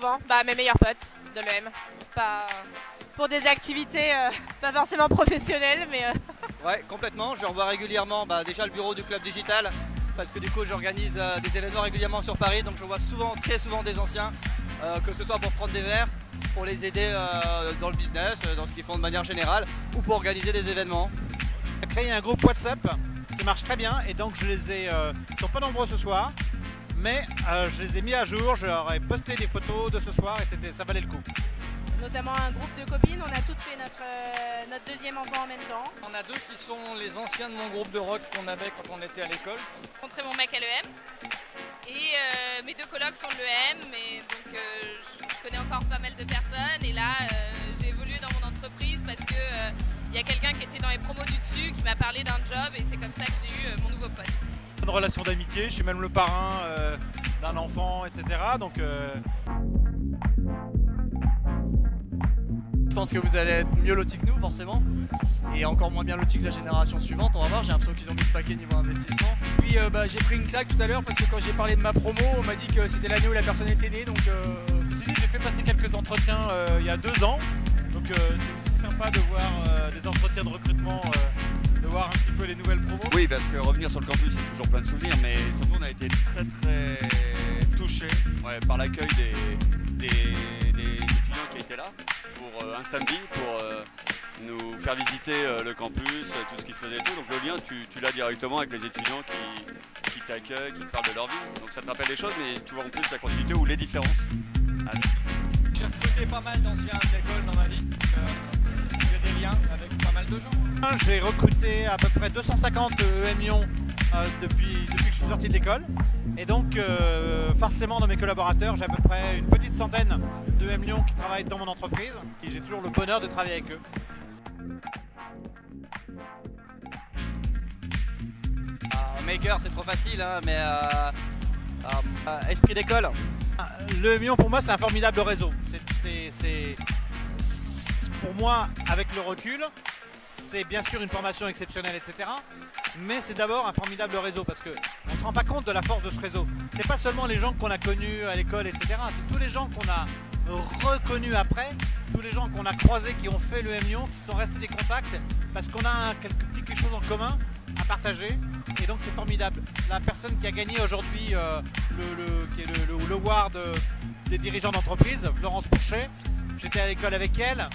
souvent. Mes meilleurs potes de l'EM. Pas pour des activités pas forcément professionnelles, mais... Ouais, complètement. Je revois régulièrement déjà le bureau du club digital, parce que du coup j'organise des événements régulièrement sur Paris, donc je vois très souvent des anciens, que ce soit pour prendre des verres, pour les aider dans le business, dans ce qu'ils font de manière générale, ou pour organiser des événements. On a créé un groupe WhatsApp qui marche très bien, et donc je les ai, ils sont pas nombreux ce soir, mais je les ai mis à jour, je leur ai posté des photos de ce soir et ça valait le coup. Notamment un groupe de copines, on a toutes fait notre deuxième enfant en même temps. On a deux qui sont les anciens de mon groupe de rock qu'on avait quand on était à l'école. J'ai rencontré mon mec à l'EM et mes deux colocs sont de l'EM, donc je connais encore pas mal de personnes et là j'ai évolué dans mon entreprise parce que y a quelqu'un qui était dans les promos du dessus qui m'a parlé d'un job et c'est comme ça que j'ai eu mon nouveau poste. Une relation d'amitié, je suis même le parrain d'un enfant, etc. Donc, je pense que vous allez être mieux lotis que nous forcément et encore moins bien lotis que la génération suivante, on va voir, j'ai l'impression qu'ils ont mis le paquet niveau investissement. Puis j'ai pris une claque tout à l'heure parce que quand j'ai parlé de ma promo, on m'a dit que c'était l'année où la personne était née, donc... J'ai fait passer quelques entretiens il y a 2 ans, donc c'est aussi sympa de voir des entretiens de recrutement, de voir un petit peu les nouvelles promos. Oui, parce que revenir sur le campus c'est toujours plein de souvenirs, mais surtout on a été très touchés par l'accueil des étudiants qui étaient là pour un samedi, pour nous faire visiter le campus, tout ce qu'ils faisaient et tout. Donc le lien, tu l'as directement avec les étudiants qui t'accueillent, qui te parlent de leur vie. Donc ça te rappelle des choses, mais tu vois en plus la continuité ou les différences. J'ai recruté pas mal d'anciens de l'école dans ma vie. J'ai des liens avec pas mal de gens. J'ai recruté à peu près 250 EM Lyon depuis que je suis sorti de l'école. Et donc forcément dans mes collaborateurs, j'ai à peu près une petite centaine de EM Lyon qui travaillent dans mon entreprise. Et j'ai toujours le bonheur de travailler avec eux. Maker c'est trop facile, hein, mais esprit d'école. Le Lyon pour moi c'est un formidable réseau. Pour moi, avec le recul, c'est bien sûr une formation exceptionnelle, etc. Mais c'est d'abord un formidable réseau parce qu'on ne se rend pas compte de la force de ce réseau. C'est pas seulement les gens qu'on a connus à l'école, etc. C'est tous les gens qu'on a reconnus après, tous les gens qu'on a croisés, qui ont fait le Lyon, qui sont restés des contacts parce qu'on a quelque chose en commun à partager. Et donc c'est formidable. La personne qui a gagné aujourd'hui le award des dirigeants d'entreprise, Florence Pourchet, j'étais à l'école avec elle.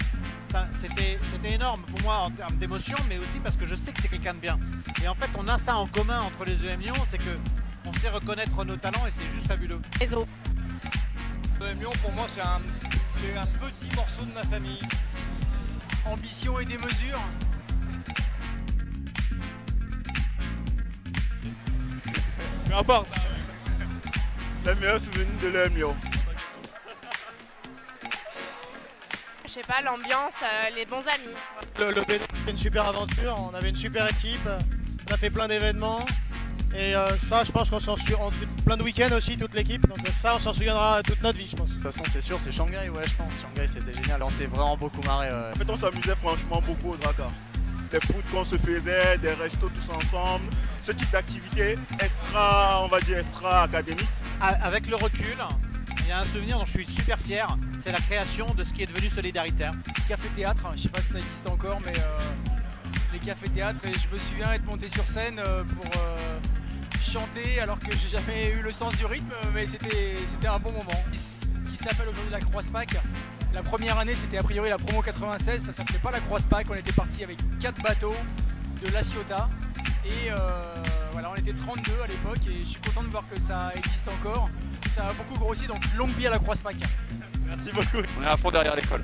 C'était énorme pour moi en termes d'émotion, mais aussi parce que je sais que c'est quelqu'un de bien. Et en fait, on a ça en commun entre les EM Lyon, c'est qu'on sait reconnaître nos talents et c'est juste fabuleux. Réseau. EM Lyon, pour moi, c'est un petit morceau de ma famille. Ambition et des mesures. Peu importe. Le meilleur souvenir de l'EM Lyon. Je sais pas, l'ambiance, les bons amis. Le BD, c'était une super aventure, on avait une super équipe, on a fait plein d'événements. Et ça, je pense qu'on s'en souvient, plein de week-ends aussi, toute l'équipe. Donc ça, on s'en souviendra toute notre vie, je pense. De toute façon, c'est sûr, c'est Shanghai, ouais, je pense. Shanghai, c'était génial, on s'est vraiment beaucoup marré. En fait, on s'amusait franchement beaucoup au Drakkar. Les foot qu'on se faisait, des restos tous ensemble, ce type d'activité extra, on va dire extra académique. Avec le recul, il y a un souvenir dont je suis super fier, c'est la création de ce qui est devenu Solidaritaire. Café-théâtre, je sais pas si ça existe encore, mais les cafés-théâtres, et je me souviens être monté sur scène pour chanter alors que j'ai jamais eu le sens du rythme, mais c'était un bon moment. Qui s'appelle aujourd'hui la Croise-Pac. La première année, c'était a priori la promo 96, ça s'appelait pas la Croise-Pac, on était parti avec 4 bateaux de La Ciotat et voilà, on était 32 à l'époque et je suis content de voir que ça existe encore. Ça a beaucoup grossi, donc longue vie à la Croise-Pac. Merci beaucoup. On est à fond derrière l'école.